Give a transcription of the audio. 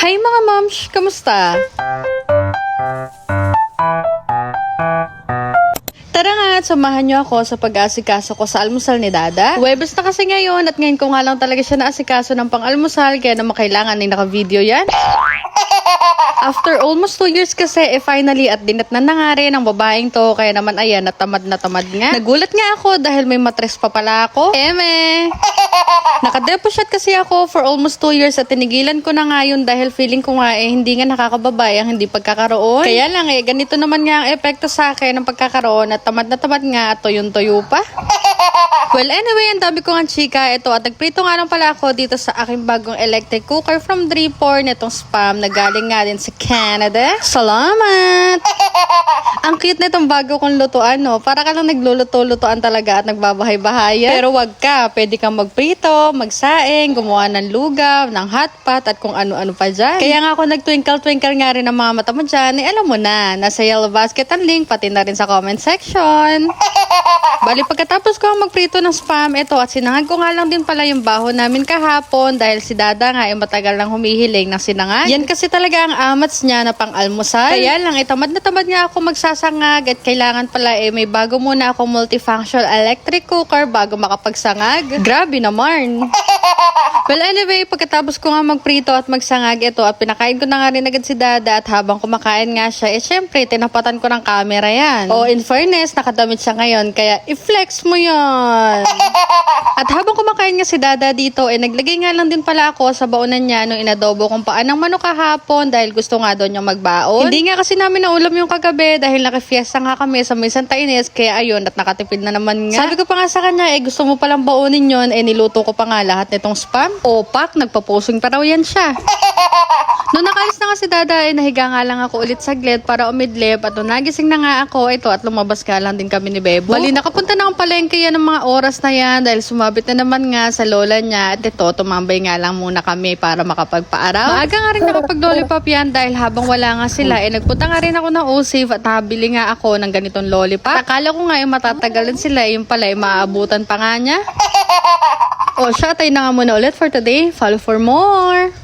Hi mga moms! Kamusta? Tara nga at samahan niyo ako sa pag-aasikaso ko sa almusal ni Dada. Huwebes na kasi ngayon at ngayon ko nga lang talaga siya naasikaso ng pang-almusal kaya naman kailangan ay naka-video yan. After almost 2 years kasi, finally at dinatnan na nga rin ang babaeng to. Kaya naman ayan, natamad nga. Nagulat nga ako dahil may matres pa pala ako. Eme! Nakadeposit kasi ako for almost 2 years at tinigilan ko na nga yun dahil feeling ko nga hindi nga nakakababay ang hindi pagkakaroon. Kaya lang ganito naman nga ang epekto sa akin ng pagkakaroon at tamad nga at toyo pa. Well, anyway, ang dami ko nga chika. Ito, at nagprito nga lang pala ako dito sa aking bagong electric cooker from Dripor nitong Spam na galing nga din sa Canada. Salamat! Ang cute nitong bago kong lutuan, no? Para ka lang nagluluto-lutuan talaga at nagbabahay-bahayan. Pero wag ka, pwede kang magprito, magsaing, gumawa ng lugaw, ng hotpot, at kung ano-ano pa dyan. Kaya nga ako nagtwinkle-twinkle nga rin ang mga mata mo dyan. Alam mo na, nasa yellow basket ang link, pati na rin sa comment section. Bali, pagkatapos ko magprito ng Spam, ito, at sinangag ko nga lang din pala yung baho namin kahapon dahil si Dada nga ay matagal nang humihiling ng sinangag. Yan kasi talaga ang amats niya na pang-almusal. Kaya lang, tamad na tamad nga ako magsasangag at kailangan pala may bago muna akong multifunction electric cooker bago makapagsangag. Grabe naman! Well, anyway, pagkatapos ko nga magprito at magsangag ito at pinakain ko na nga rin agad si Dada at habang kumakain nga siya, syempre, tinapatan ko ng camera yan. O, in fairness, nakadamit siya ngayon, kaya i-flex mo yan. At habang kumakain nga si Dada dito, naglagay nga lang din pala ako sa baonan niya nung inadobo kong paan ng manok kahapon dahil gusto nga doon yung magbaon. Hindi nga kasi namin naulam yung kagabi dahil nakifiesta nga kami sa may Santa Ines, kaya ayun, at nakatipid na naman nga. Sabi ko pa nga sa kanya, gusto mo palang baonin yun, niluto ko pa nga lahat nitong Spam. Opak, nagpaposing pa raw yan siya. Noong nakaalis na nga si Dada, nahiga nga lang ako ulit saglit para umidlip at nung nagising na nga ako, ito at lumabas ka lang din kami ni Bebo. Bali, nakapunta na ang palengke yan ng mga oras na yan dahil sumabit na naman nga sa lola niya at ito, tumambay nga lang muna kami para makapagpaaraw. Maaga nga rin nakapag-lollipop yan dahil habang wala nga sila, nagpunta nga rin ako ng OSIF at nakabili nga ako ng ganitong lollipop. Akala ko nga matatagalan sila, yung pala maaabutan pa nga niya. O siya, tayo na nga muna ulit for today. Follow for more!